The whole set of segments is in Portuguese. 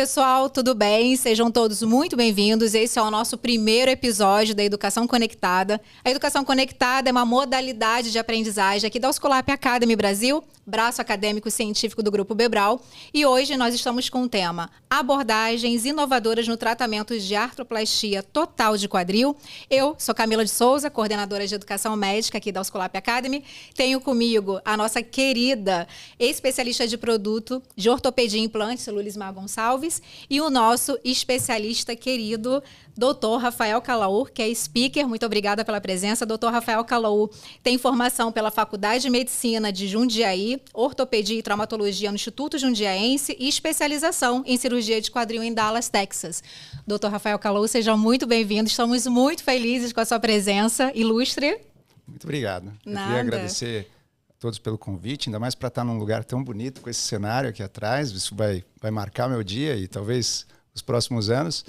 pessoal, tudo bem? Sejam todos muito bem-vindos. Esse é o nosso primeiro episódio da Educação Conectada. A Educação Conectada é uma modalidade de aprendizagem aqui da Oscolap Academy Brasil, braço acadêmico científico do Grupo Bebral. E hoje nós estamos com o tema Abordagens inovadoras no tratamento de artroplastia total de quadril. Eu sou Camila de Souza, coordenadora de Educação Médica aqui da Oscolap Academy. Tenho comigo a nossa querida especialista de produto de ortopedia e implantes, Lulismar Gonçalves, e o nosso especialista querido, Dr. Rafael Calaur, que é speaker. Muito obrigada pela presença. Dr. Rafael Calaur tem formação pela Faculdade de Medicina de Jundiaí, ortopedia e traumatologia no Instituto Jundiaense e especialização em cirurgia de quadril em Dallas, Texas. Dr. Rafael Calaur, seja muito bem-vindo. Estamos muito felizes com a sua presença ilustre. Muito obrigado. Eu queria agradecer a todos pelo convite, ainda mais para estar num lugar tão bonito, com esse cenário aqui atrás. Isso vai marcar meu dia e talvez os próximos anos.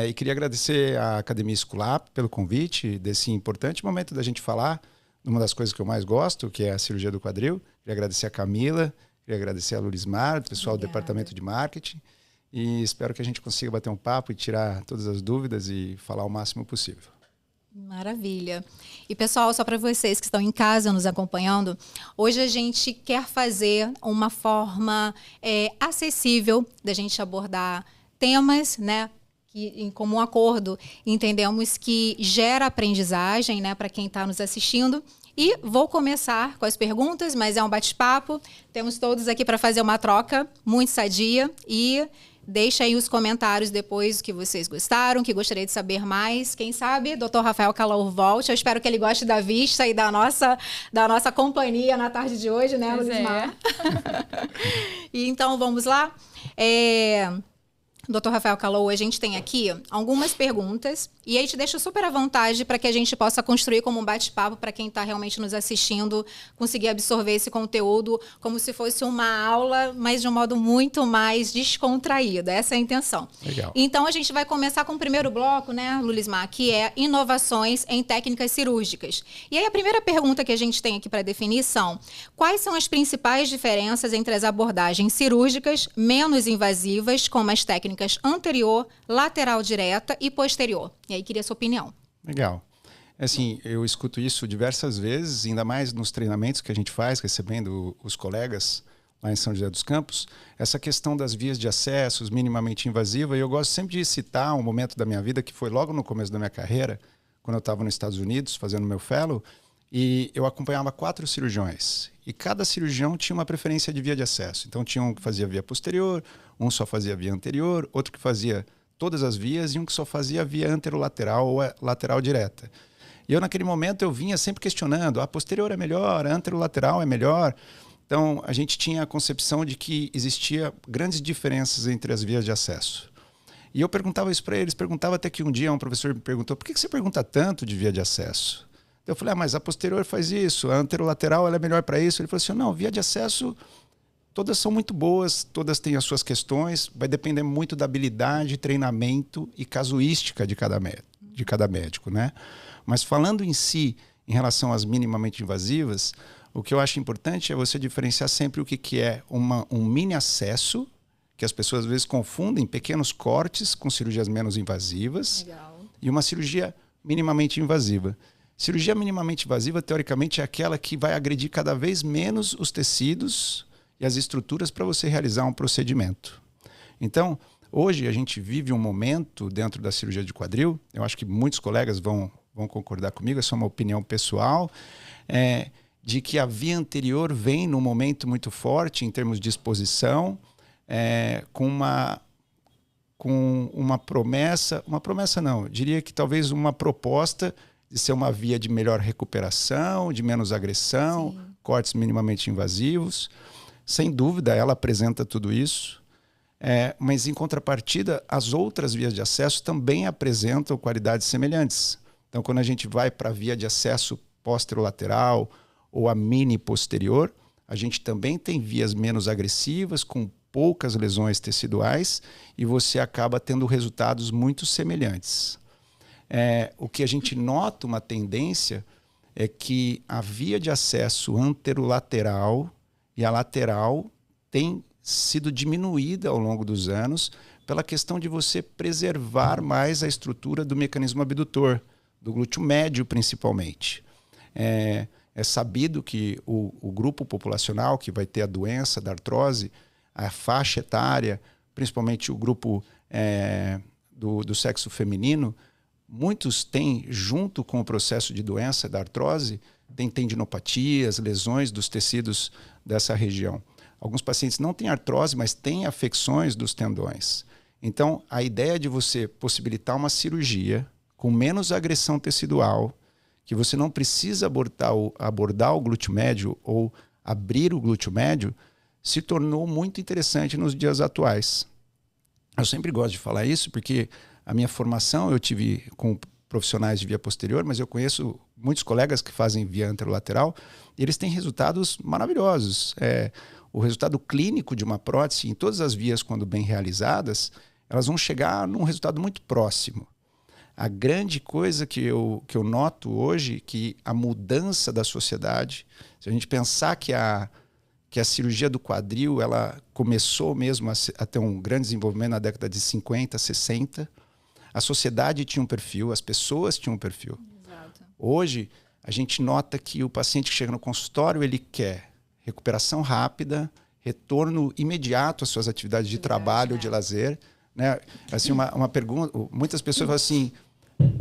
E queria agradecer à Academia Oscolap pelo convite, desse importante momento da gente falar de uma das coisas que eu mais gosto, que é a cirurgia do quadril. Queria agradecer a Camila, queria agradecer a Lulismar, o pessoal do Departamento de Marketing, e espero que a gente consiga bater um papo e tirar todas as dúvidas e falar o máximo possível. Maravilha. E pessoal, só para vocês que estão em casa nos acompanhando, hoje a gente quer fazer uma forma acessível da gente abordar temas, né? Que, em comum acordo, entendemos que gera aprendizagem, né, para quem está nos assistindo. E vou começar com as perguntas, mas é um bate-papo. Temos todos aqui para fazer uma troca muito sadia. E deixa aí os comentários depois o que vocês gostaram, que gostaria de saber mais. Quem sabe, Dr. Rafael Calaur volte. Eu espero que ele goste da vista e da nossa companhia na tarde de hoje, né, Lulismar? E então, vamos lá? Dr. Rafael Calaur, a gente tem aqui algumas perguntas e aí te deixo super à vontade para que a gente possa construir como um bate-papo para quem está realmente nos assistindo, conseguir absorver esse conteúdo como se fosse uma aula, mas de um modo muito mais descontraído. Essa é a intenção. Legal. Então, a gente vai começar com o primeiro bloco, né, Lulismar, que é inovações em técnicas cirúrgicas. E aí a primeira pergunta que a gente tem aqui para definir são: quais são as principais diferenças entre as abordagens cirúrgicas menos invasivas, como as técnicas anterior, lateral direta e posterior? E aí queria a sua opinião. Legal. Assim, eu escuto isso diversas vezes, ainda mais nos treinamentos que a gente faz, recebendo os colegas lá em São José dos Campos, essa questão das vias de acessos minimamente invasiva. E eu gosto sempre de citar um momento da minha vida que foi logo no começo da minha carreira, quando eu estava nos Estados Unidos fazendo meu fellow, e eu acompanhava 4 cirurgiões. E cada cirurgião tinha uma preferência de via de acesso. Então tinha um que fazia via posterior, um só fazia via anterior, outro que fazia todas as vias e um que só fazia via anterolateral ou lateral direta. E eu naquele momento eu vinha sempre questionando: a posterior é melhor, a anterolateral é melhor. Então a gente tinha a concepção de que existia grandes diferenças entre as vias de acesso. E eu perguntava isso para eles, perguntava até que um dia um professor me perguntou: por que você pergunta tanto de via de acesso? Eu falei: mas a posterior faz isso, a anterolateral ela é melhor para isso. Ele falou assim: não, via de acesso todas são muito boas, todas têm as suas questões, vai depender muito da habilidade, treinamento e casuística de cada médico, né? Mas falando em si, em relação às minimamente invasivas, o que eu acho importante é você diferenciar sempre o que é um mini acesso, que as pessoas às vezes confundem pequenos cortes com cirurgias menos invasivas. Legal. E uma cirurgia minimamente invasiva. Cirurgia minimamente invasiva, teoricamente, é aquela que vai agredir cada vez menos os tecidos e as estruturas para você realizar um procedimento. Então, hoje a gente vive um momento dentro da cirurgia de quadril, eu acho que muitos colegas vão concordar comigo, essa é uma opinião pessoal, de que a via anterior vem num momento muito forte em termos de exposição, com uma promessa não, eu diria que talvez uma proposta de ser uma via de melhor recuperação, de menos agressão, sim, cortes minimamente invasivos. Sem dúvida, ela apresenta tudo isso, mas em contrapartida, as outras vias de acesso também apresentam qualidades semelhantes. Então, quando a gente vai para a via de acesso posterolateral ou a mini posterior, a gente também tem vias menos agressivas, com poucas lesões teciduais, e você acaba tendo resultados muito semelhantes. O que a gente nota uma tendência é que a via de acesso anterolateral e a lateral tem sido diminuída ao longo dos anos pela questão de você preservar mais a estrutura do mecanismo abdutor, do glúteo médio principalmente. É sabido que o grupo populacional que vai ter a doença da artrose, a faixa etária, principalmente o grupo do sexo feminino, muitos têm, junto com o processo de doença da artrose, tem tendinopatias, lesões dos tecidos dessa região. Alguns pacientes não têm artrose, mas têm afecções dos tendões. Então, a ideia de você possibilitar uma cirurgia com menos agressão tecidual, que você não precisa abordar o glúteo médio ou abrir o glúteo médio, se tornou muito interessante nos dias atuais. Eu sempre gosto de falar isso porque a minha formação eu tive com profissionais de via posterior, mas eu conheço muitos colegas que fazem via anterolateral e eles têm resultados maravilhosos. O resultado clínico de uma prótese, em todas as vias, quando bem realizadas, elas vão chegar num resultado muito próximo. A grande coisa que eu noto hoje, que a mudança da sociedade, se a gente pensar que a cirurgia do quadril ela começou mesmo a ter um grande desenvolvimento na década de 50, 60, a sociedade tinha um perfil, as pessoas tinham um perfil. Exato. Hoje, a gente nota que o paciente que chega no consultório, ele quer recuperação rápida, retorno imediato às suas atividades de trabalho, de lazer. Né? Assim, uma pergunta, muitas pessoas falam assim,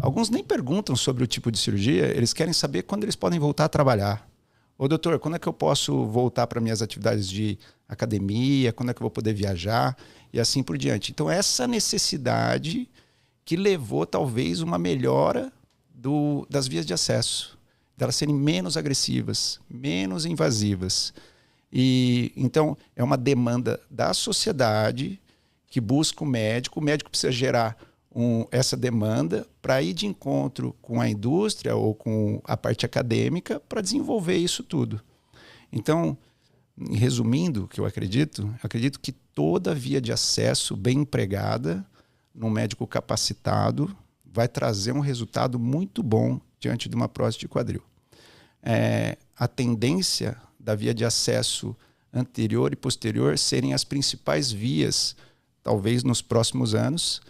alguns nem perguntam sobre o tipo de cirurgia, eles querem saber quando eles podem voltar a trabalhar. Ô doutor, quando é que eu posso voltar para minhas atividades de academia, quando é que eu vou poder viajar e assim por diante. Então essa necessidade que levou talvez uma melhora das vias de acesso, delas serem menos agressivas, menos invasivas. E então é uma demanda da sociedade que busca o médico precisa gerar essa demanda para ir de encontro com a indústria ou com a parte acadêmica para desenvolver isso tudo. Então, resumindo o que eu acredito que toda via de acesso bem empregada, num médico capacitado, vai trazer um resultado muito bom diante de uma prótese de quadril. A tendência da via de acesso anterior e posterior serem as principais vias, talvez nos próximos anos,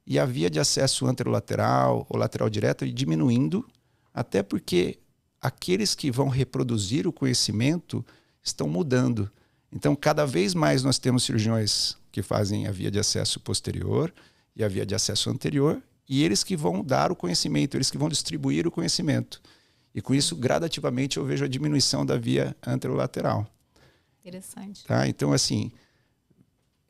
e a via de acesso anterolateral ou lateral direto ir diminuindo, até porque aqueles que vão reproduzir o conhecimento estão mudando. Então, cada vez mais nós temos cirurgiões que fazem a via de acesso posterior e a via de acesso anterior, e eles que vão dar o conhecimento, eles que vão distribuir o conhecimento. E com isso, gradativamente, eu vejo a diminuição da via anterolateral. Interessante. Tá? Então, assim...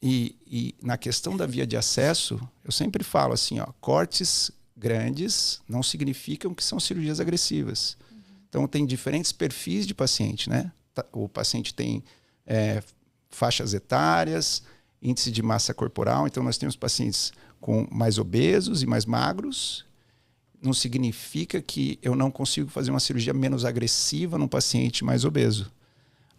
E na questão da via de acesso, eu sempre falo assim, cortes grandes não significam que são cirurgias agressivas. Uhum. Então, tem diferentes perfis de paciente, né? O paciente tem faixas etárias, índice de massa corporal. Então, nós temos pacientes com mais obesos e mais magros. Não significa que eu não consigo fazer uma cirurgia menos agressiva num paciente mais obeso.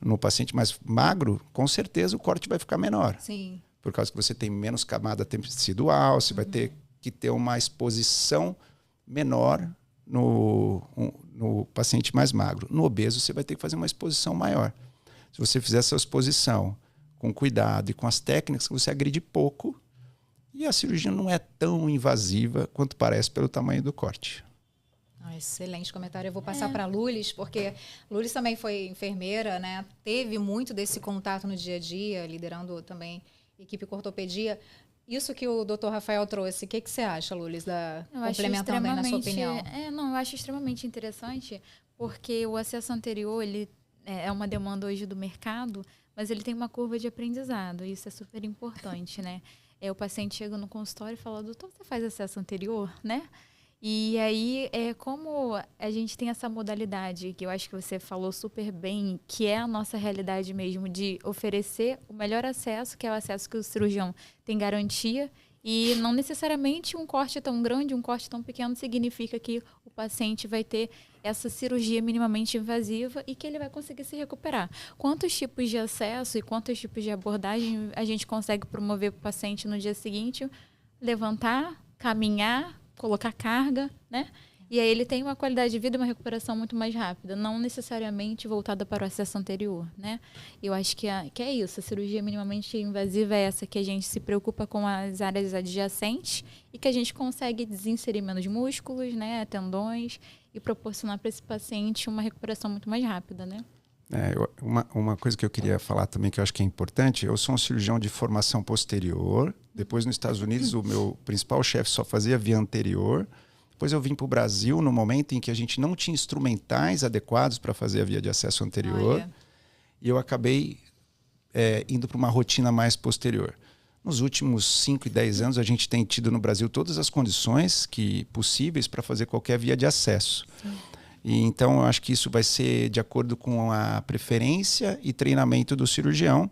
No paciente mais magro, com certeza o corte vai ficar menor. Sim. Por causa que você tem menos camada tecidual, você vai ter que ter uma exposição menor no paciente mais magro. No obeso, você vai ter que fazer uma exposição maior. Se você fizer essa exposição com cuidado e com as técnicas, você agride pouco e a cirurgia não é tão invasiva quanto parece pelo tamanho do corte. Excelente comentário. Eu vou passar para a Lulis, porque Lulis também foi enfermeira, né? Teve muito desse contato no dia a dia, liderando também equipe com ortopedia. Isso que o Dr. Rafael trouxe, o que você acha, Lulis, complementando aí na sua opinião? Eu acho extremamente interessante, porque o acesso anterior ele é uma demanda hoje do mercado, mas ele tem uma curva de aprendizado, e isso é super importante, né? O paciente chega no consultório e fala, doutor, você faz acesso anterior, né? E aí, como a gente tem essa modalidade, que eu acho que você falou super bem, que é a nossa realidade mesmo, de oferecer o melhor acesso, que é o acesso que o cirurgião tem garantia, e não necessariamente um corte tão grande, um corte tão pequeno significa que o paciente vai ter essa cirurgia minimamente invasiva e que ele vai conseguir se recuperar. Quantos tipos de acesso e quantos tipos de abordagem a gente consegue promover para o paciente no dia seguinte? Levantar, caminhar, colocar carga, né? E aí ele tem uma qualidade de vida e uma recuperação muito mais rápida, não necessariamente voltada para o acesso anterior, né? Eu acho que é isso. A cirurgia minimamente invasiva é essa que a gente se preocupa com as áreas adjacentes e que a gente consegue desinserir menos músculos, né, tendões, e proporcionar para esse paciente uma recuperação muito mais rápida, né? Uma coisa que eu queria falar também, que eu acho que é importante, eu sou um cirurgião de formação posterior. Depois, nos Estados Unidos, o meu principal chefe só fazia via anterior. Depois eu vim para o Brasil no momento em que a gente não tinha instrumentais adequados para fazer a via de acesso anterior. E eu acabei indo para uma rotina mais posterior. Nos últimos 5 e 10 anos, a gente tem tido no Brasil todas as condições possíveis para fazer qualquer via de acesso. Sim. E então, eu acho que isso vai ser de acordo com a preferência e treinamento do cirurgião.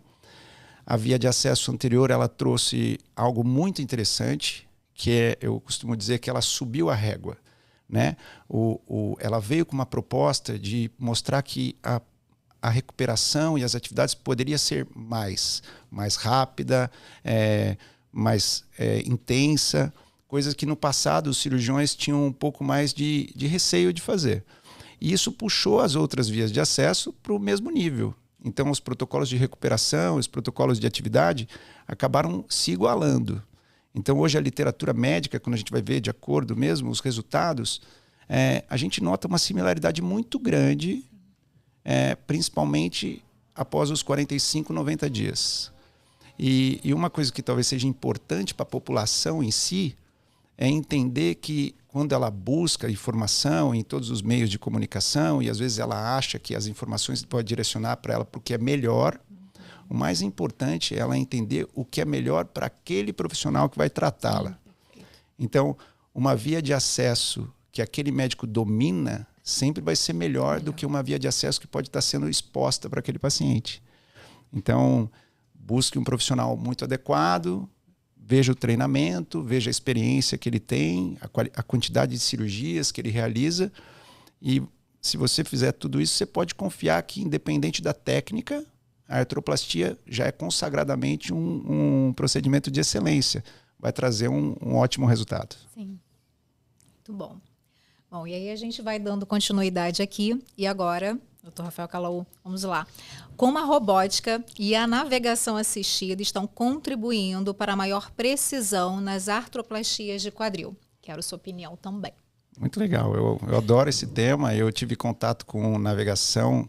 A via de acesso anterior, ela trouxe algo muito interessante, que eu costumo dizer que ela subiu a régua, né? Ela veio com uma proposta de mostrar que a recuperação e as atividades poderia ser mais rápida, mais intensa, coisas que no passado os cirurgiões tinham um pouco mais de receio de fazer. E isso puxou as outras vias de acesso para o mesmo nível. Então, os protocolos de recuperação, os protocolos de atividade acabaram se igualando. Então, hoje a literatura médica, quando a gente vai ver de acordo mesmo os resultados, a gente nota uma similaridade muito grande, principalmente após os 45, 90 dias. E uma coisa que talvez seja importante para a população em si é entender que quando ela busca informação em todos os meios de comunicação e às vezes ela acha que as informações podem direcionar para ela porque é melhor, o mais importante é ela entender o que é melhor para aquele profissional que vai tratá-la. Então, uma via de acesso que aquele médico domina sempre vai ser melhor do que uma via de acesso que pode estar sendo exposta para aquele paciente. Então, busque um profissional muito adequado, veja o treinamento, veja a experiência que ele tem, a quantidade de cirurgias que ele realiza. E se você fizer tudo isso, você pode confiar que, independente da técnica, a artroplastia já é consagradamente um procedimento de excelência. Vai trazer um ótimo resultado. Sim. Muito bom. Bom, e aí a gente vai dando continuidade aqui. E agora, doutor Rafael Calaú, vamos lá. Como a robótica e a navegação assistida estão contribuindo para a maior precisão nas artroplastias de quadril? Quero sua opinião também. Muito legal. Eu adoro esse tema. Eu tive contato com navegação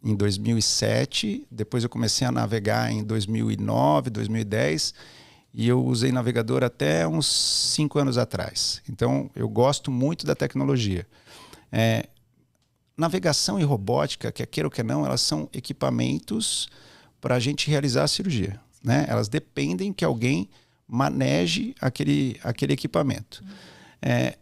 em 2007. Depois eu comecei a navegar em 2009, 2010. E eu usei navegador até uns 5 anos atrás. Então, eu gosto muito da tecnologia. Navegação e robótica, quer queira ou quer não, elas são equipamentos para a gente realizar a cirurgia, né? Elas dependem que alguém maneje aquele equipamento.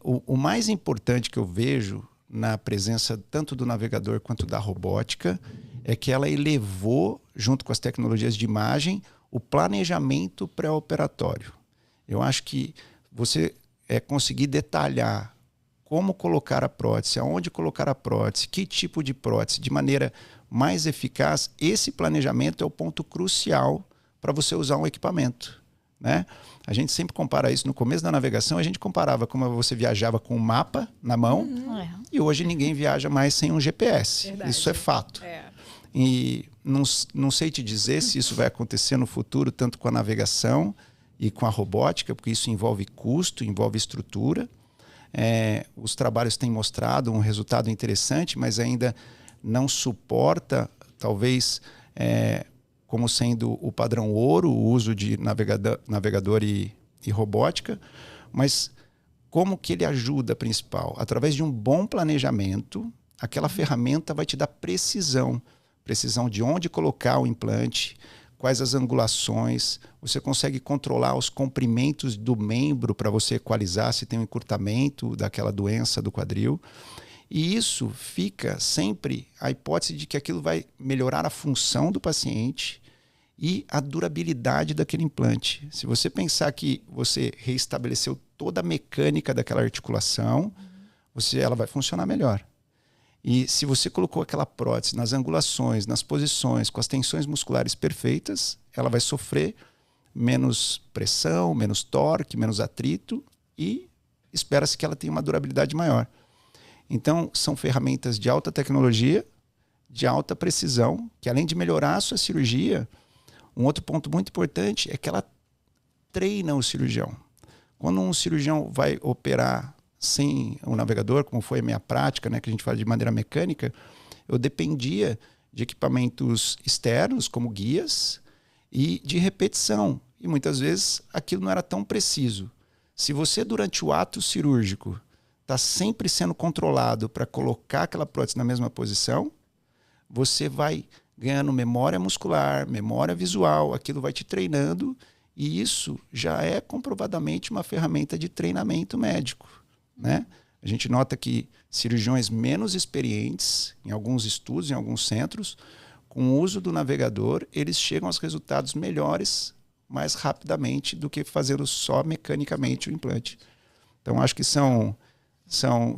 O mais importante que eu vejo na presença tanto do navegador quanto da robótica é que ela elevou, junto com as tecnologias de imagem, o planejamento pré-operatório. Eu acho que você conseguir detalhar como colocar a prótese, aonde colocar a prótese, que tipo de prótese, de maneira mais eficaz, esse planejamento é o ponto crucial para você usar um equipamento, né? A gente sempre compara isso. No começo da navegação, a gente comparava como você viajava com um mapa na mão, e hoje ninguém viaja mais sem um GPS. Verdade. Isso é fato. E não sei te dizer se isso vai acontecer no futuro, tanto com a navegação e com a robótica, porque isso envolve custo, envolve estrutura. Os trabalhos têm mostrado um resultado interessante, mas ainda não suporta, talvez, como sendo o padrão ouro, o uso de navegador e robótica. Mas como que ele ajuda, principal? Através de um bom planejamento, aquela ferramenta vai te dar precisão de onde colocar o implante, quais as angulações, você consegue controlar os comprimentos do membro para você equalizar se tem um encurtamento daquela doença do quadril. E isso fica sempre a hipótese de que aquilo vai melhorar a função do paciente e a durabilidade daquele implante. Se você pensar que você reestabeleceu toda a mecânica daquela articulação, ela vai funcionar melhor. E se você colocou aquela prótese nas angulações, nas posições, com as tensões musculares perfeitas, ela vai sofrer menos pressão, menos torque, menos atrito e espera-se que ela tenha uma durabilidade maior. Então, são ferramentas de alta tecnologia, de alta precisão, que além de melhorar a sua cirurgia, um outro ponto muito importante é que ela treina o cirurgião. Quando um cirurgião vai operar sem o navegador, como foi a minha prática, né, que a gente fala de maneira mecânica, eu dependia de equipamentos externos, como guias, e de repetição. E muitas vezes aquilo não era tão preciso. Se você, durante o ato cirúrgico, está sempre sendo controlado para colocar aquela prótese na mesma posição, você vai ganhando memória muscular, memória visual, aquilo vai te treinando, e isso já é comprovadamente uma ferramenta de treinamento médico, né? A gente nota que cirurgiões menos experientes, em alguns estudos, em alguns centros, com o uso do navegador, eles chegam aos resultados melhores mais rapidamente do que fazendo só mecanicamente o implante. Então, acho que são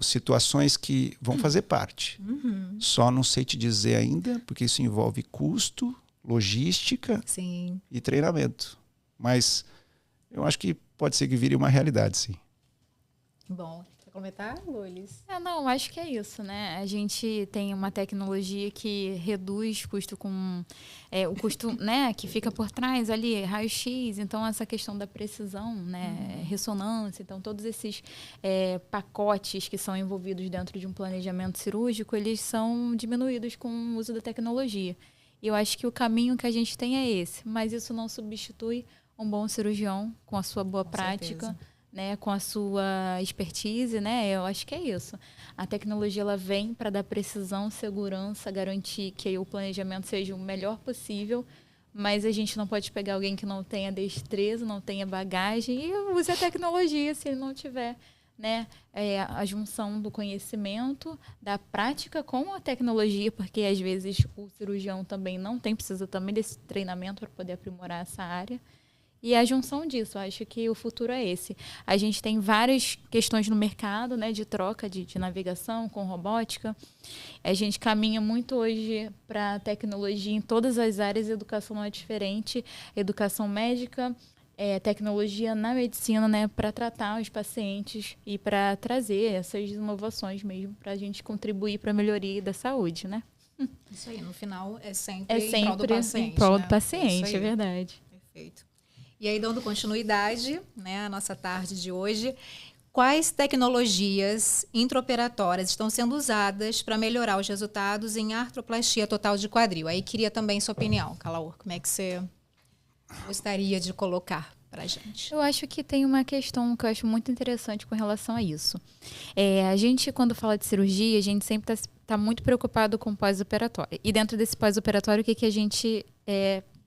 situações que vão fazer parte. Só não sei te dizer ainda, porque isso envolve custo, logística Sim. e treinamento. Mas eu acho que pode ser que vire uma realidade, sim. Bom, quer comentar, Lulis? Não, acho que é isso, né? A gente tem uma tecnologia que reduz custo com o custo, né, que fica por trás ali, raio-x, então essa questão da precisão, né, ressonância, então todos esses pacotes que são envolvidos dentro de um planejamento cirúrgico, eles são diminuídos com o uso da tecnologia. E eu acho que o caminho que a gente tem é esse, mas isso não substitui um bom cirurgião com a sua boa prática. Certeza. Né, com a sua expertise, né? Eu acho que é isso. A tecnologia ela vem para dar precisão, segurança, garantir que o planejamento seja o melhor possível, mas a gente não pode pegar alguém que não tenha destreza, não tenha bagagem e use a tecnologia se ele não tiver, né, a junção do conhecimento, da prática com a tecnologia, porque às vezes o cirurgião também precisa também desse treinamento para poder aprimorar essa área. E a junção disso, acho que o futuro é esse. A gente tem várias questões no mercado, né, de troca de navegação com robótica. A gente caminha muito hoje para a tecnologia em todas as áreas, a educação não é diferente. Educação médica, tecnologia na medicina, né, para tratar os pacientes e para trazer essas inovações mesmo, para a gente contribuir para a melhoria da saúde, né? Isso aí, no final é sempre em prol do sempre paciente. em prol né? do paciente, Isso aí. é verdade. Perfeito. E aí, dando continuidade, né, à nossa tarde de hoje, quais tecnologias intraoperatórias estão sendo usadas para melhorar os resultados em artroplastia total de quadril? Aí queria também sua opinião, Calaor. Como é que você gostaria de colocar para a gente? Eu acho que tem uma questão que eu acho muito interessante com relação a isso. A gente, quando fala de cirurgia, a gente sempre está muito preocupado com o pós-operatório. E dentro desse pós-operatório, o que a gente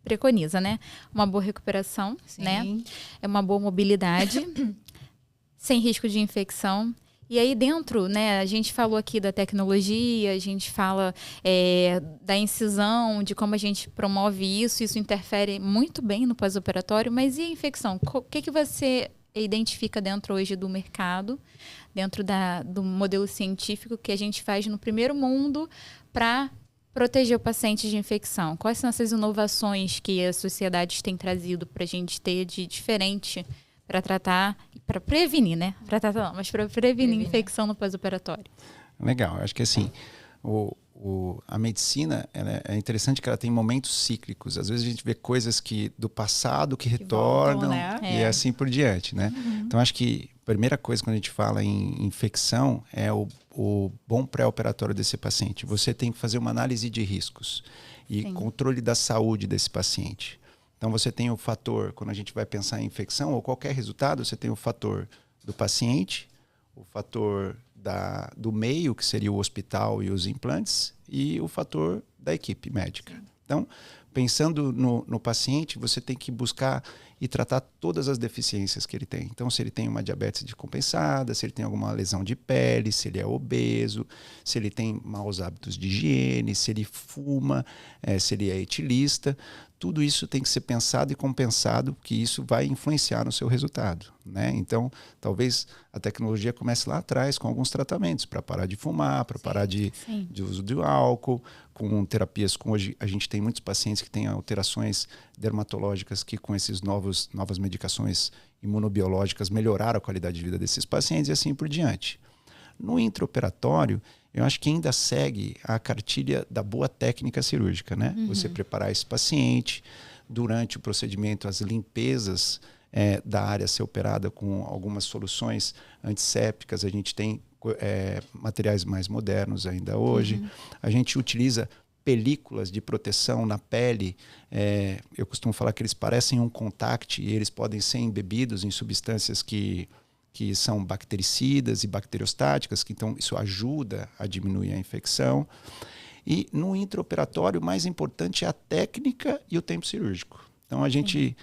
preconiza, né? Uma boa recuperação, Sim. né? É uma boa mobilidade, sem risco de infecção. E aí dentro, né, a gente falou aqui da tecnologia, a gente fala da incisão, de como a gente promove isso interfere muito bem no pós-operatório, mas e a infecção? O que você identifica dentro hoje do mercado, dentro do modelo científico que a gente faz no primeiro mundo para proteger o paciente de infecção? Quais são essas inovações que as sociedades têm trazido para a gente ter de diferente para tratar, para prevenir, né? Para tratar não, mas para prevenir infecção no pós-operatório? Legal, acho que assim, a medicina é interessante que ela tem momentos cíclicos. Às vezes a gente vê coisas do passado que retornam, voltam, né? e assim por diante, né? Então acho que a primeira coisa quando a gente fala em infecção é o bom pré-operatório desse paciente. Você tem que fazer uma análise de riscos e controle da saúde desse paciente. Então você tem o fator, quando a gente vai pensar em infecção ou qualquer resultado, você tem o fator do paciente, o fator do meio, que seria o hospital e os implantes, e o fator da equipe médica. Então, pensando no paciente, você tem que buscar e tratar todas as deficiências que ele tem. Então, se ele tem uma diabetes descompensada, se ele tem alguma lesão de pele, se ele é obeso, se ele tem maus hábitos de higiene, se ele fuma, se ele é etilista, tudo isso tem que ser pensado e compensado, porque isso vai influenciar no seu resultado, né? Então, talvez a tecnologia comece lá atrás com alguns tratamentos para parar de fumar, para parar de uso do álcool, com terapias. Hoje a gente tem muitos pacientes que têm alterações dermatológicas que com esses novas medicações imunobiológicas melhoraram a qualidade de vida desses pacientes e assim por diante. No intraoperatório, eu acho que ainda segue a cartilha da boa técnica cirúrgica, né? Você preparar esse paciente, durante o procedimento, as limpezas da área a ser operada com algumas soluções antissépticas. A gente tem materiais mais modernos ainda hoje. A gente utiliza películas de proteção na pele. Eu costumo falar que eles parecem um contact e eles podem ser embebidos em substâncias que são bactericidas e bacteriostáticas, que então isso ajuda a diminuir a infecção. E no intraoperatório, o mais importante é a técnica e o tempo cirúrgico. Então a gente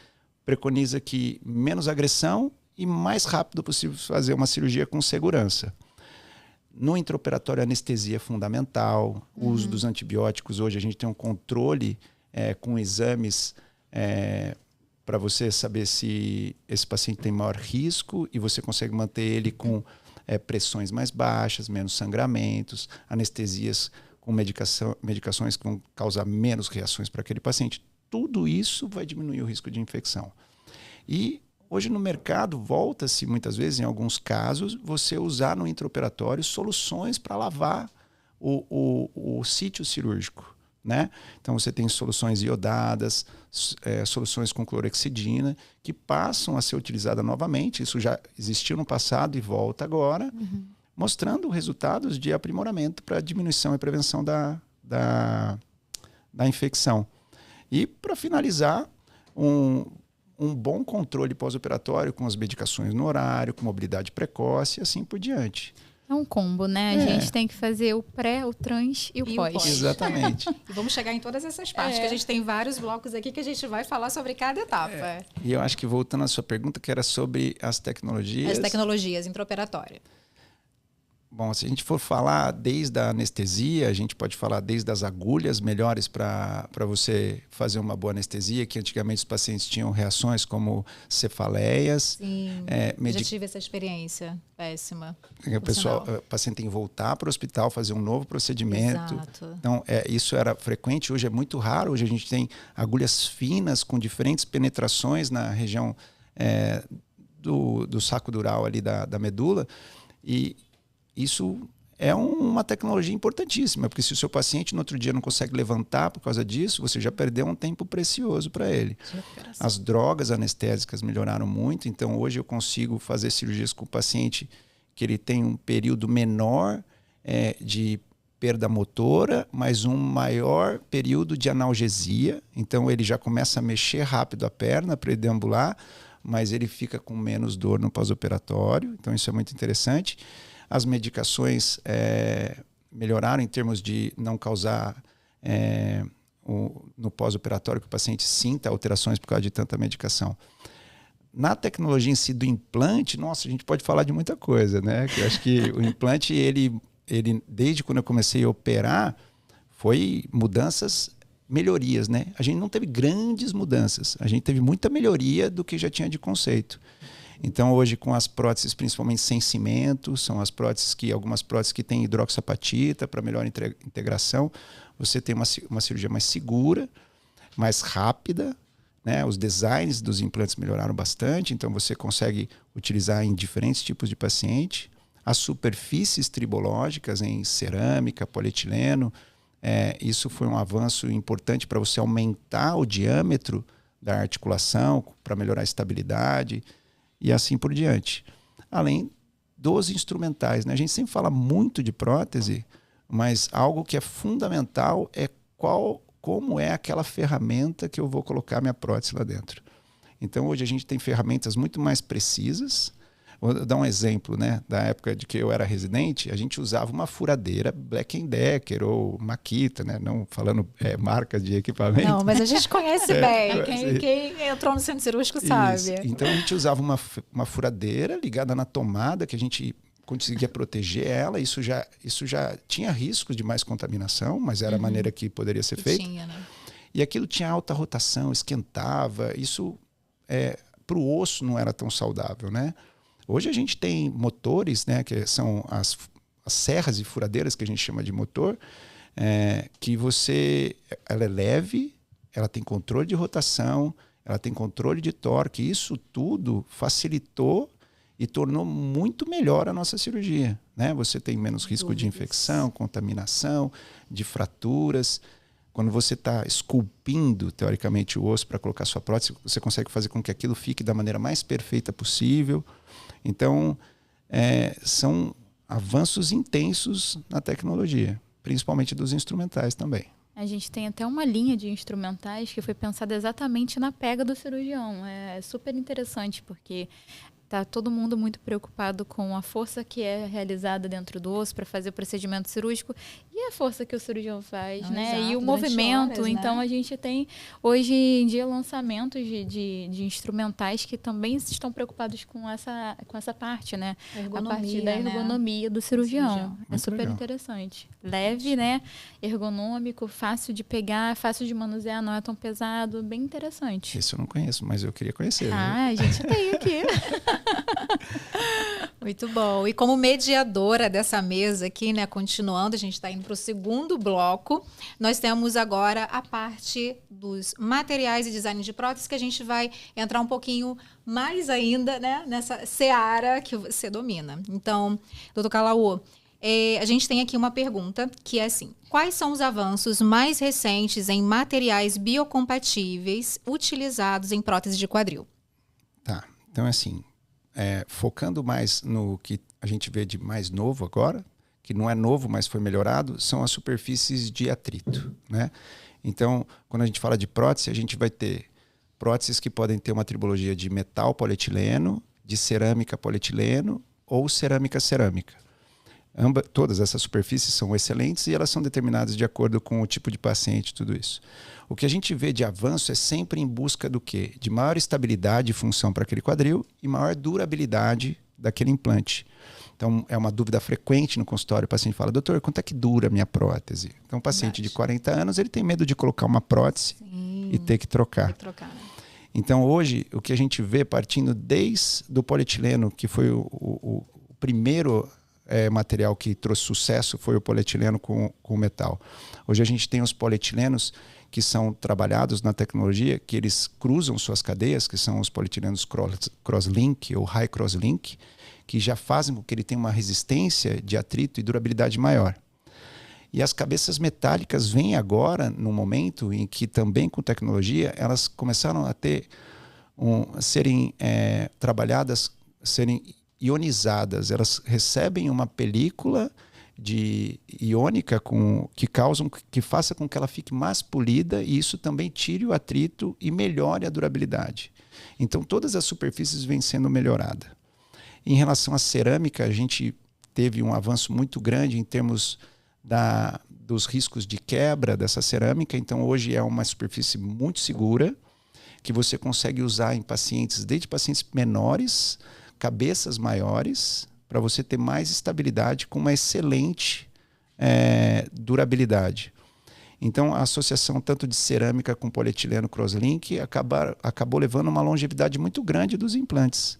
preconiza que menos agressão e mais rápido possível fazer uma cirurgia com segurança. No intraoperatório, a anestesia é fundamental, o uso dos antibióticos. Hoje a gente tem um controle com exames para você saber se esse paciente tem maior risco e você consegue manter ele com pressões mais baixas, menos sangramentos, anestesias com medicações que vão causar menos reações para aquele paciente. Tudo isso vai diminuir o risco de infecção. E hoje no mercado volta-se muitas vezes, em alguns casos, você usar no intraoperatório soluções para lavar o sítio cirúrgico, né? Então você tem soluções iodadas, soluções com clorexidina, que passam a ser utilizadas novamente. Isso já existiu no passado e volta agora, mostrando resultados de aprimoramento para diminuição e prevenção da infecção. E, para finalizar, um bom controle pós-operatório com as medicações no horário, com mobilidade precoce e assim por diante. É um combo, né? A gente tem que fazer o pré, o trans e o pós. Exatamente. E vamos chegar em todas essas partes, que a gente tem vários blocos aqui que a gente vai falar sobre cada etapa. E eu acho que, voltando à sua pergunta, que era sobre as tecnologias... As tecnologias intraoperatórias. Bom, se a gente for falar desde a anestesia, a gente pode falar desde as agulhas melhores para você fazer uma boa anestesia, que antigamente os pacientes tinham reações como cefaleias. Sim, já tive essa experiência péssima. O paciente tem que voltar para o hospital, fazer um novo procedimento. Exato. Então, isso era frequente, hoje é muito raro. Hoje a gente tem agulhas finas com diferentes penetrações na região do saco dural ali da medula. E isso é uma tecnologia importantíssima, porque se o seu paciente no outro dia não consegue levantar por causa disso, você já perdeu um tempo precioso para ele. As drogas anestésicas melhoraram muito, então hoje eu consigo fazer cirurgias com o paciente que ele tem um período menor de perda motora, mas um maior período de analgesia. Então ele já começa a mexer rápido a perna para ele deambular, mas ele fica com menos dor no pós-operatório, então isso é muito interessante. As medicações melhoraram em termos de não causar no pós-operatório que o paciente sinta alterações por causa de tanta medicação. Na tecnologia em si do implante, nossa, a gente pode falar de muita coisa, né? Eu acho que o implante, ele desde quando eu comecei a operar, foi melhorias, né? A gente não teve grandes mudanças, a gente teve muita melhoria do que já tinha de conceito. Então, hoje, com as próteses, principalmente sem cimento, são algumas próteses que têm hidroxapatita para melhor integração, você tem uma cirurgia mais segura, mais rápida, né? Os designs dos implantes melhoraram bastante, então você consegue utilizar em diferentes tipos de paciente. As superfícies tribológicas em cerâmica, polietileno, isso foi um avanço importante para você aumentar o diâmetro da articulação, para melhorar a estabilidade, e assim por diante. Além dos instrumentais, né? A gente sempre fala muito de prótese, mas algo que é fundamental é como é aquela ferramenta que eu vou colocar minha prótese lá dentro. Então, hoje a gente tem ferramentas muito mais precisas. Vou dar um exemplo, né? Da época de que eu era residente, a gente usava uma furadeira Black & Decker ou Makita, né? Não falando marcas de equipamento. Não, mas a gente conhece bem. Quem entrou no centro cirúrgico sabe. Isso. Então a gente usava uma furadeira ligada na tomada, que a gente conseguia proteger ela. Isso já tinha risco de mais contaminação, mas era a maneira que poderia ser feito. Tinha, né? E aquilo tinha alta rotação, esquentava. Isso para o osso não era tão saudável, né? Hoje a gente tem motores, né, que são as serras e furadeiras que a gente chama de motor, que ela é leve, ela tem controle de rotação, ela tem controle de torque. Isso tudo facilitou e tornou muito melhor a nossa cirurgia, né? Você tem menos risco de infecção, contaminação, de fraturas. Quando você está esculpindo, teoricamente, o osso para colocar sua prótese, você consegue fazer com que aquilo fique da maneira mais perfeita possível. Então, são avanços intensos na tecnologia, principalmente dos instrumentais também. A gente tem até uma linha de instrumentais que foi pensada exatamente na pega do cirurgião. É super interessante, porque está todo mundo muito preocupado com a força que é realizada dentro do osso para fazer o procedimento cirúrgico e a força que o cirurgião faz, né? Exato, E o movimento. horas, então, né? A gente tem, hoje em dia, lançamentos de instrumentais que também estão preocupados com essa parte, né? A parte da ergonomia do cirurgião. É super legal. Interessante. Leve, né? Ergonômico, fácil de pegar, fácil de manusear, não é tão pesado. Bem interessante. Esse eu não conheço, mas eu queria conhecer. A gente tem aqui. Muito bom. E como mediadora dessa mesa aqui, né, continuando, a gente está indo para o segundo bloco, nós temos agora a parte dos materiais e design de prótese, que a gente vai entrar um pouquinho mais ainda, né, nessa seara que você domina. Então, doutor Calaú, a gente tem aqui uma pergunta que é assim: quais são os avanços mais recentes em materiais biocompatíveis utilizados em prótese de quadril? Tá, então assim, focando mais no que a gente vê de mais novo agora, que não é novo, mas foi melhorado, são as superfícies de atrito, né? Então, quando a gente fala de prótese, a gente vai ter próteses que podem ter uma tribologia de metal polietileno, de cerâmica polietileno ou cerâmica. Todas essas superfícies são excelentes e elas são determinadas de acordo com o tipo de paciente, tudo isso. O que a gente vê de avanço é sempre em busca do quê? De maior estabilidade e função para aquele quadril e maior durabilidade daquele implante. Então, é uma dúvida frequente no consultório. O paciente fala: doutor, quanto é que dura a minha prótese? Então, um paciente de 40 anos, ele tem medo de colocar uma prótese e ter que trocar. Tem que trocar, né? Então, hoje, o que a gente vê partindo desde o polietileno, que foi o primeiro material que trouxe sucesso, foi o polietileno com metal. Hoje a gente tem os polietilenos que são trabalhados na tecnologia, que eles cruzam suas cadeias, que são os polietilenos crosslink ou high crosslink, que já fazem com que ele tenha uma resistência de atrito e durabilidade maior. E as cabeças metálicas vêm agora num momento em que também com tecnologia elas começaram a ter serem trabalhadas, serem ionizadas. Elas recebem uma película iônica que faça com que ela fique mais polida, e isso também tire o atrito e melhore a durabilidade. Então todas as superfícies vêm sendo melhoradas. Em relação à cerâmica, a gente teve um avanço muito grande em termos dos riscos de quebra dessa cerâmica. Então hoje é uma superfície muito segura, que você consegue usar em pacientes, desde pacientes menores, cabeças maiores, para você ter mais estabilidade com uma excelente durabilidade. Então, a associação tanto de cerâmica com polietileno crosslink acabou levando uma longevidade muito grande dos implantes.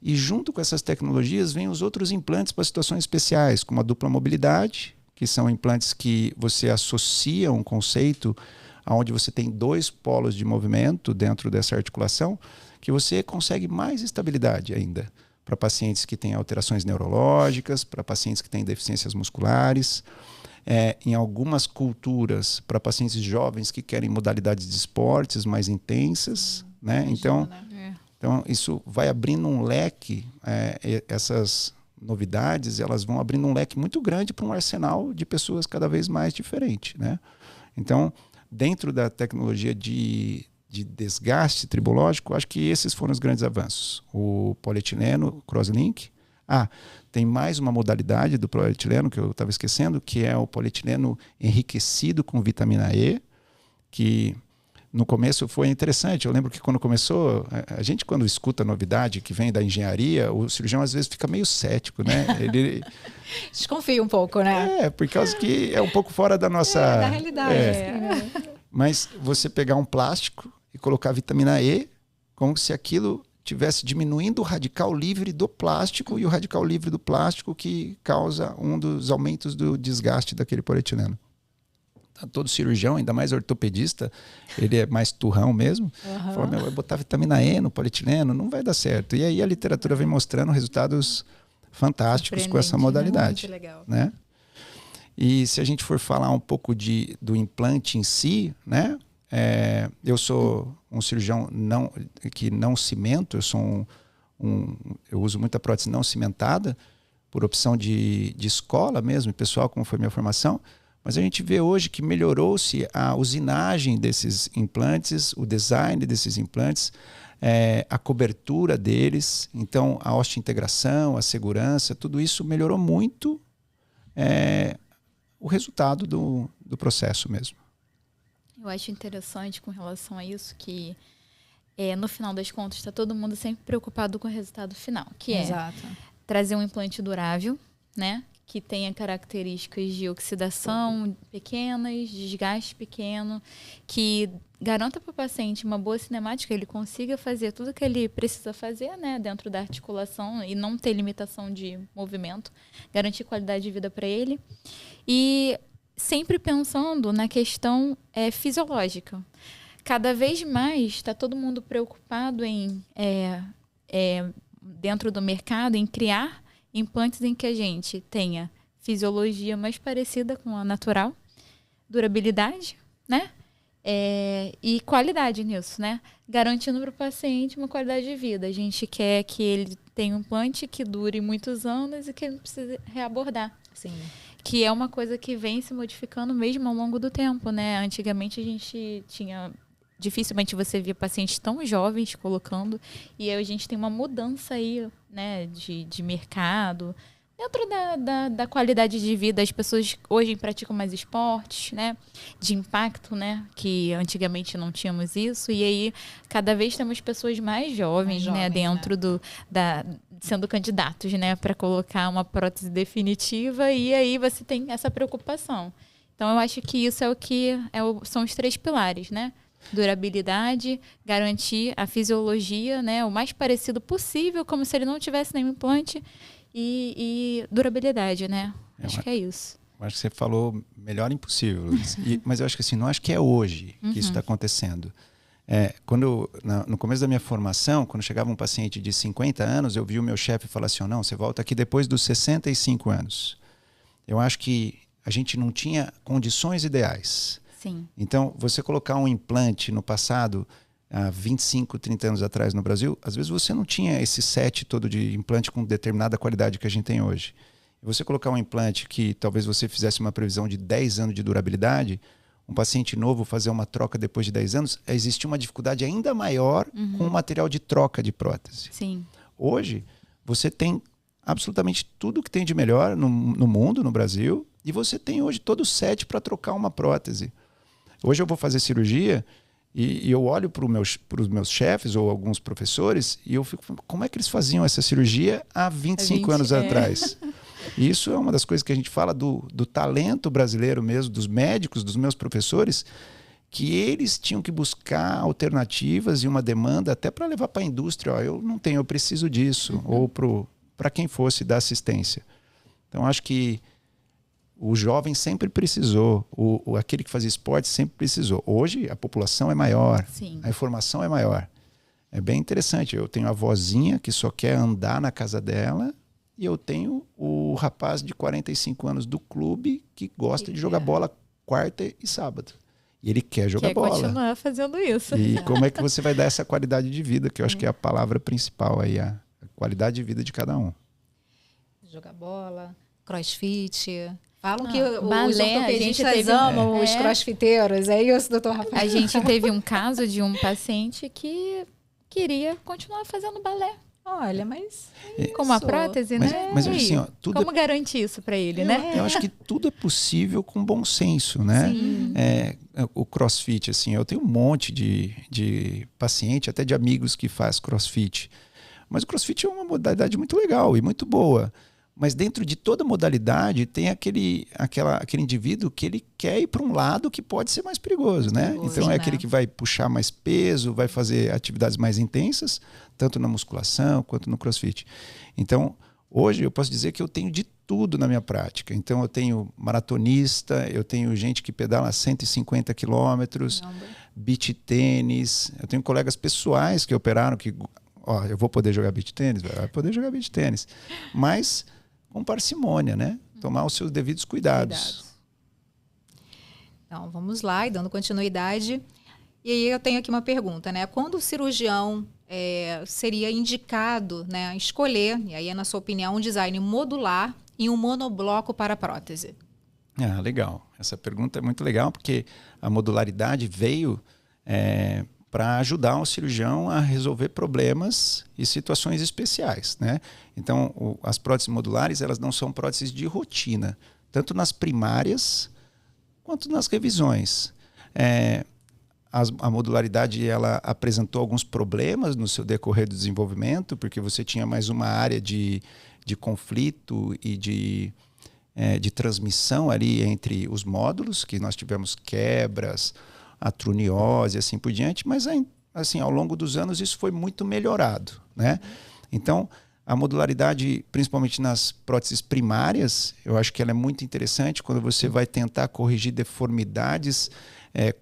E junto com essas tecnologias vêm os outros implantes para situações especiais, como a dupla mobilidade, que são implantes que você associa um conceito onde você tem 2 polos de movimento dentro dessa articulação, que você consegue mais estabilidade ainda para pacientes que têm alterações neurológicas, para pacientes que têm deficiências musculares, em algumas culturas, para pacientes jovens que querem modalidades de esportes mais intensas, né? Então, isso vai abrindo um leque, essas novidades, elas vão abrindo um leque muito grande para um arsenal de pessoas cada vez mais diferente, né? Então, dentro da tecnologia de desgaste tribológico, acho que esses foram os grandes avanços. O polietileno crosslink. Tem mais uma modalidade do polietileno que eu estava esquecendo, que é o polietileno enriquecido com vitamina E, que no começo foi interessante. Eu lembro que quando começou, a gente quando escuta novidade que vem da engenharia, o cirurgião às vezes fica meio cético, né? Ele desconfia um pouco, né? Por causa que é um pouco fora da nossa... da realidade. Mas você pegar um plástico e colocar vitamina E, como se aquilo estivesse diminuindo o radical livre do plástico, e o radical livre do plástico que causa um dos aumentos do desgaste daquele polietileno. todo cirurgião, ainda mais ortopedista, ele é mais turrão mesmo. Fala, vai botar vitamina E no polietileno, não vai dar certo. E aí a literatura vem mostrando resultados fantásticos com essa modalidade. Muito legal. Né? E se a gente for falar um pouco do implante em si, né? Eu sou um cirurgião que não cimento, eu uso muita prótese não cimentada, por opção de escola mesmo, pessoal, como foi minha formação, mas a gente vê hoje que melhorou-se a usinagem desses implantes, o design desses implantes, a cobertura deles, então a osteointegração, a segurança, tudo isso melhorou muito o resultado do processo mesmo. Eu acho interessante com relação a isso que no final das contas está todo mundo sempre preocupado com o resultado final, que Exato. trazer um implante durável, né? Que tenha características de oxidação pequenas, desgaste pequeno, que garanta para o paciente uma boa cinemática, ele consiga fazer tudo que ele precisa fazer, né, dentro da articulação e não ter limitação de movimento, garantir qualidade de vida para ele. E sempre pensando na questão fisiológica. Cada vez mais está todo mundo preocupado em dentro do mercado, em criar implantes em que a gente tenha fisiologia mais parecida com a natural, durabilidade, né? E qualidade nisso, né? Garantindo para o paciente uma qualidade de vida. A gente quer que ele tenha um implante que dure muitos anos e que ele não precise reabordar. Sim. Que é uma coisa que vem se modificando mesmo ao longo do tempo, né? Antigamente a gente tinha... Dificilmente você via pacientes tão jovens colocando, e aí a gente tem uma mudança aí, né, de mercado, dentro da qualidade de vida. As pessoas hoje praticam mais esportes, né, de impacto, né, que antigamente não tínhamos isso, e aí cada vez temos pessoas mais jovens, né, dentro sendo candidatos, né, para colocar uma prótese definitiva, e aí você tem essa preocupação. Então eu acho que isso são os 3 pilares, né? Durabilidade, garantir a fisiologia, né, o mais parecido possível, como se ele não tivesse nenhum implante, e durabilidade, né? Acho que é isso. Eu acho que você falou melhor impossível, Luiz. Mas eu acho que assim, não acho que é hoje que isso está acontecendo. No começo da minha formação, quando chegava um paciente de 50 anos, eu vi o meu chefe falar assim, não, você volta aqui depois dos 65 anos. Eu acho que a gente não tinha condições ideais. Sim. Então, você colocar um implante no passado, há 25, 30 anos atrás no Brasil, às vezes você não tinha esse set todo de implante com determinada qualidade que a gente tem hoje. E você colocar um implante que talvez você fizesse uma previsão de 10 anos de durabilidade, um paciente novo fazer uma troca depois de 10 anos, existe uma dificuldade ainda maior com o material de troca de prótese. Sim. Hoje, você tem absolutamente tudo que tem de melhor no mundo, no Brasil, e você tem hoje todo o set para trocar uma prótese. Hoje eu vou fazer cirurgia e eu olho para os meus chefes ou alguns professores e eu fico, como é que eles faziam essa cirurgia há 25 anos atrás? E isso é uma das coisas que a gente fala do talento brasileiro mesmo, dos médicos, dos meus professores, que eles tinham que buscar alternativas e uma demanda até para levar para a indústria. Eu não tenho, eu preciso disso. Ou para quem fosse dar assistência. Então, acho que o jovem sempre precisou, aquele que fazia esporte sempre precisou. Hoje a população é maior, Sim. A informação é maior. É bem interessante. Eu tenho a vozinha que só quer andar na casa dela e eu tenho o rapaz de 45 anos do clube que gosta de jogar bola quarta e sábado. E ele quer jogar bola. Quer continuar fazendo isso. E como é que você vai dar essa qualidade de vida, que eu acho que é a palavra principal aí, a qualidade de vida de cada um. Jogar bola, crossfit... Falam que balé, os ortopedistas amam os crossfiteiros. É isso, doutor Rafael? A gente teve um caso de um paciente que queria continuar fazendo balé. Olha, mas... Com uma prótese, né? Mas assim, ó, como garantir isso para ele, né? Eu acho que tudo é possível com bom senso, né? Sim. O crossfit, assim, eu tenho um monte de paciente, até de amigos que faz crossfit. Mas o crossfit é uma modalidade muito legal e muito boa. Mas dentro de toda modalidade tem aquele indivíduo que ele quer ir para um lado que pode ser mais perigoso, né? Então é aquele que vai puxar mais peso, vai fazer atividades mais intensas, tanto na musculação quanto no crossfit. Então, Hoje eu posso dizer que eu tenho de tudo na minha prática. Então eu tenho maratonista, eu tenho gente que pedala 150 quilômetros, beach tênis, eu tenho colegas pessoais que operaram que, eu vou poder jogar beach tênis? Vai poder jogar beach tênis, mas com parcimônia, né? Tomar os seus devidos cuidados. Então, vamos lá, e dando continuidade. E aí eu tenho aqui uma pergunta, né? Quando o cirurgião seria indicado, né, escolher, e aí é na sua opinião, um design modular e um monobloco para a prótese? Legal. Essa pergunta é muito legal, porque a modularidade veio para ajudar o cirurgião a resolver problemas e situações especiais, né? Então, as próteses modulares, elas não são próteses de rotina, tanto nas primárias quanto nas revisões. A modularidade, ela apresentou alguns problemas no seu decorrer do desenvolvimento, porque você tinha mais uma área de conflito e de transmissão ali entre os módulos, que nós tivemos quebras, atroniose e assim por diante, mas assim, ao longo dos anos isso foi muito melhorado, né? Então, a modularidade, principalmente nas próteses primárias, eu acho que ela é muito interessante quando você vai tentar corrigir deformidades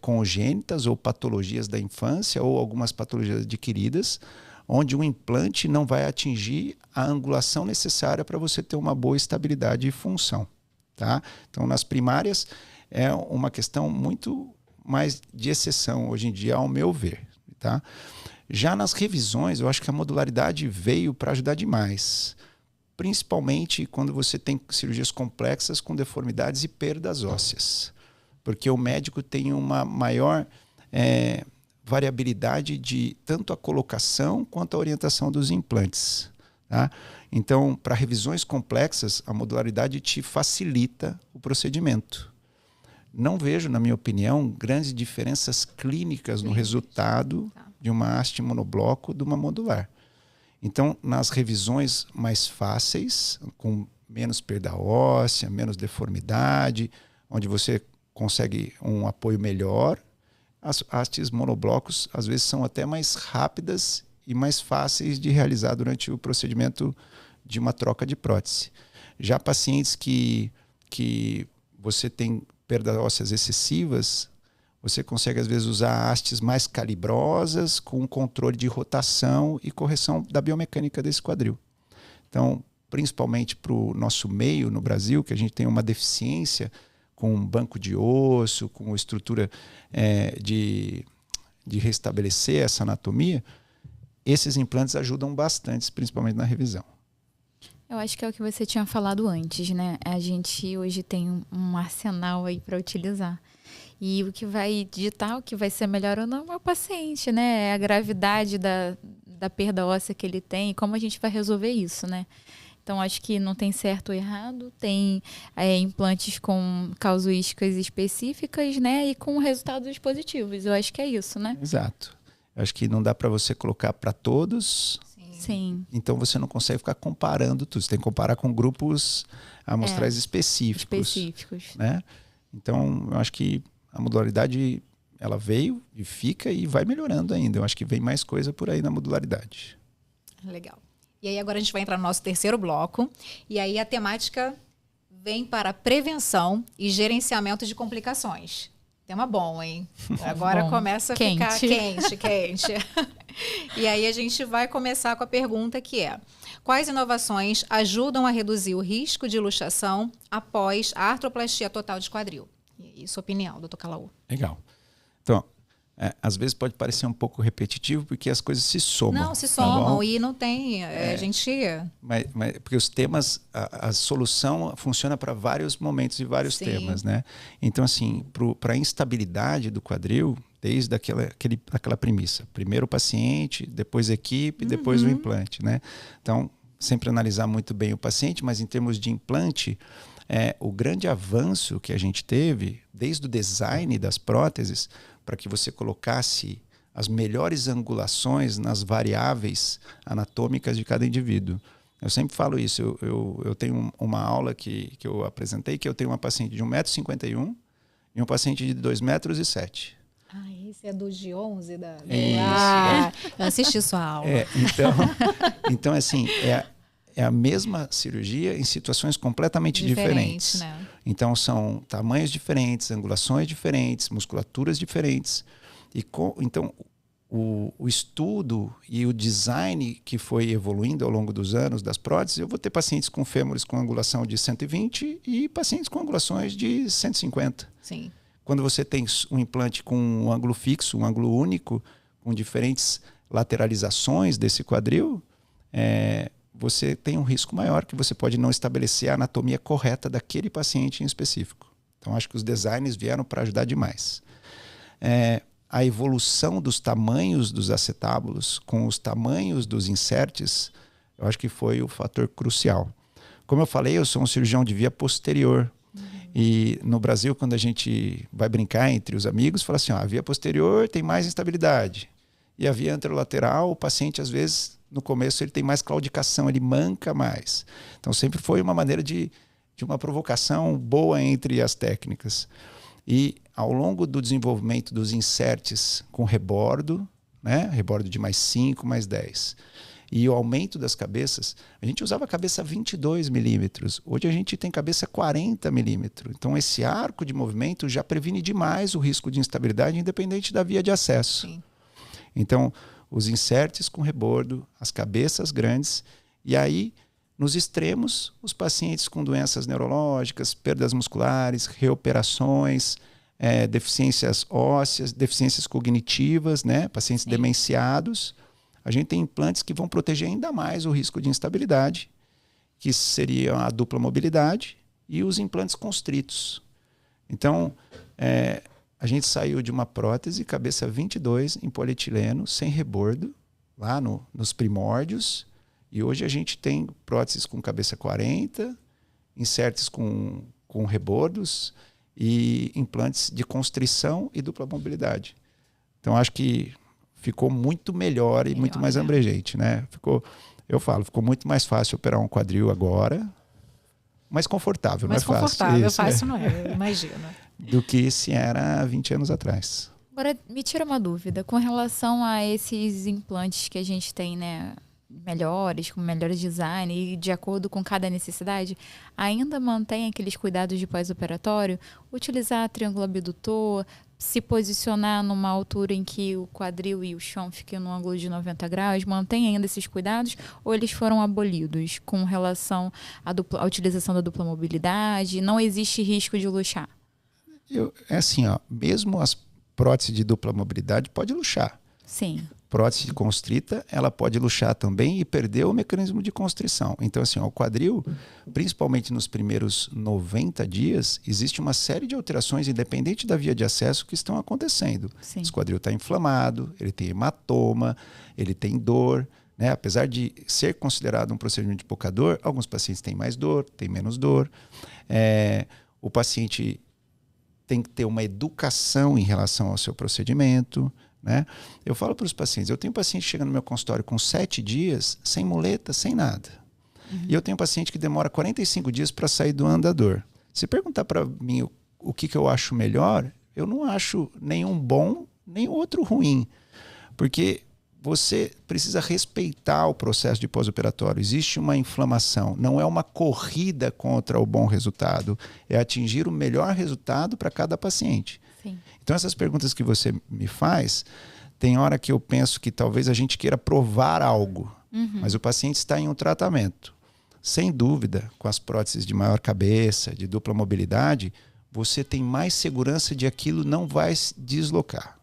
congênitas ou patologias da infância ou algumas patologias adquiridas, onde o implante não vai atingir a angulação necessária para você ter uma boa estabilidade e função, tá? Então, nas primárias, é uma questão muito mais de exceção hoje em dia, ao meu ver, tá? Já nas revisões, eu acho que a modularidade veio para ajudar demais, principalmente quando você tem cirurgias complexas com deformidades e perdas ósseas, porque o médico tem uma maior variabilidade de tanto a colocação quanto a orientação dos implantes, tá? Então, para revisões complexas, a modularidade te facilita o procedimento. Não vejo, na minha opinião, grandes diferenças clínicas no resultado de uma haste monobloco de uma modular. Então, nas revisões mais fáceis, com menos perda óssea, menos deformidade, onde você consegue um apoio melhor, as hastes monoblocos às vezes são até mais rápidas e mais fáceis de realizar durante o procedimento de uma troca de prótese. Já pacientes que você tem perdas ósseas excessivas, você consegue às vezes usar hastes mais calibrosas com controle de rotação e correção da biomecânica desse quadril. Então, principalmente para o nosso meio no Brasil, que a gente tem uma deficiência com banco de osso, com estrutura de restabelecer essa anatomia, esses implantes ajudam bastante, principalmente na revisão. Eu acho que é o que você tinha falado antes, né? A gente hoje tem um arsenal aí para utilizar. E o que vai ditar o que vai ser melhor ou não é o paciente, né? É a gravidade da perda óssea que ele tem e como a gente vai resolver isso, né? Então, acho que não tem certo ou errado, tem implantes com casuísticas específicas, né? E com resultados positivos. Eu acho que é isso, né? Exato. Eu acho que não dá para você colocar para todos. Sim. Então, você não consegue ficar comparando tudo. Você tem que comparar com grupos amostrais específicos. Né? Então, eu acho que a modularidade, ela veio e fica e vai melhorando ainda. Eu acho que vem mais coisa por aí na modularidade. Legal. E aí agora a gente vai entrar no nosso terceiro bloco. E aí a temática vem para prevenção e gerenciamento de complicações. Tema bom, hein? Agora bom. Começa a ficar quente. E aí a gente vai começar com a pergunta que é: quais inovações ajudam a reduzir o risco de luxação após a artroplastia total de quadril? E sua opinião, doutor Calaú? Legal. Então, às vezes pode parecer um pouco repetitivo, porque as coisas se somam. Não, se somam, e não tem, a gente... Mas porque os temas, a solução funciona para vários momentos e vários temas, né? Então, assim, para a instabilidade do quadril, desde aquela premissa. Primeiro o paciente, depois a equipe, depois o implante, né? Então, sempre analisar muito bem o paciente, mas em termos de implante, o grande avanço que a gente teve, desde o design das próteses, para que você colocasse as melhores angulações nas variáveis anatômicas de cada indivíduo. Eu sempre falo isso. Eu tenho uma aula que eu apresentei, que eu tenho uma paciente de 1,51 m e um paciente de 2,07 m. Ah, esse é do de 11? Isso. Eu assisti sua aula. Então, assim, é a mesma cirurgia em situações completamente diferentes. Né? Então, são tamanhos diferentes, angulações diferentes, musculaturas diferentes. Então, o estudo e o design que foi evoluindo ao longo dos anos das próteses, eu vou ter pacientes com fêmures com angulação de 120 e pacientes com angulações de 150. Sim. Quando você tem um implante com um ângulo fixo, um ângulo único, com diferentes lateralizações desse quadril, você tem um risco maior que você pode não estabelecer a anatomia correta daquele paciente em específico. Então, acho que os designs vieram para ajudar demais. A evolução dos tamanhos dos acetábulos com os tamanhos dos insertes, eu acho que foi o fator crucial. Como eu falei, eu sou um cirurgião de via posterior. E no Brasil, quando a gente vai brincar entre os amigos, fala assim, a via posterior tem mais instabilidade. E a via anterolateral, o paciente, às vezes, no começo, ele tem mais claudicação, ele manca mais. Então, sempre foi uma maneira de uma provocação boa entre as técnicas. E ao longo do desenvolvimento dos inserts com rebordo, né? Rebordo de mais 5, mais 10, e o aumento das cabeças, a gente usava cabeça 22 milímetros. Hoje a gente tem cabeça 40 milímetros. Então esse arco de movimento já previne demais o risco de instabilidade, independente da via de acesso. Sim. Então os inserts com rebordo, as cabeças grandes, e aí nos extremos os pacientes com doenças neurológicas, perdas musculares, reoperações, deficiências ósseas, deficiências cognitivas, né? Pacientes Sim. demenciados. A gente tem implantes que vão proteger ainda mais o risco de instabilidade, que seria a dupla mobilidade, e os implantes constritos. Então, a gente saiu de uma prótese cabeça 22 em polietileno, sem rebordo, lá nos primórdios, e hoje a gente tem próteses com cabeça 40, insertos com rebordos e implantes de constrição e dupla mobilidade. Então, acho que ficou muito melhor e muito mais abrangente, né? Ficou muito mais fácil operar um quadril agora, mais confortável, mais não é fácil. Mais confortável, fácil não é, eu imagino. Do que se era 20 anos atrás. Agora, me tira uma dúvida, com relação a esses implantes que a gente tem, né, melhores, com melhores design e de acordo com cada necessidade, ainda mantém aqueles cuidados de pós-operatório, utilizar triângulo abdutor, se posicionar numa altura em que o quadril e o chão fiquem num ângulo de 90 graus, mantém ainda esses cuidados ou eles foram abolidos com relação à utilização da dupla mobilidade? Não existe risco de luxar? É assim, mesmo as próteses de dupla mobilidade pode luxar. Sim. Prótese constrita, ela pode luxar também e perder o mecanismo de constrição. Então, assim, o quadril, principalmente nos primeiros 90 dias, existe uma série de alterações, independente da via de acesso, que estão acontecendo. Sim. Esse quadril está inflamado, ele tem hematoma, ele tem dor, né? Apesar de ser considerado um procedimento de pouca dor, alguns pacientes têm mais dor, têm menos dor. O paciente tem que ter uma educação em relação ao seu procedimento, né? Eu falo para os pacientes, eu tenho paciente chegando no meu consultório com 7 dias, sem muleta, sem nada. E eu tenho paciente que demora 45 dias para sair do andador. Se perguntar para mim o que eu acho melhor, eu não acho nenhum bom, nem outro ruim. Porque você precisa respeitar o processo de pós-operatório. Existe uma inflamação, não é uma corrida contra o bom resultado, é atingir o melhor resultado para cada paciente. Sim. Então essas perguntas que você me faz, tem hora que eu penso que talvez a gente queira provar algo, mas o paciente está em um tratamento. Sem dúvida, com as próteses de maior cabeça, de dupla mobilidade, você tem mais segurança de aquilo não vai se deslocar.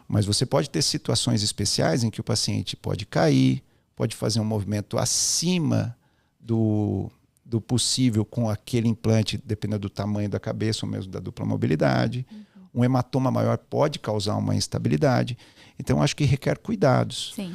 Mas você pode ter situações especiais em que o paciente pode cair, pode fazer um movimento acima do possível com aquele implante, dependendo do tamanho da cabeça ou mesmo da dupla mobilidade. Um hematoma maior pode causar uma instabilidade. Então, acho que requer cuidados. Sim.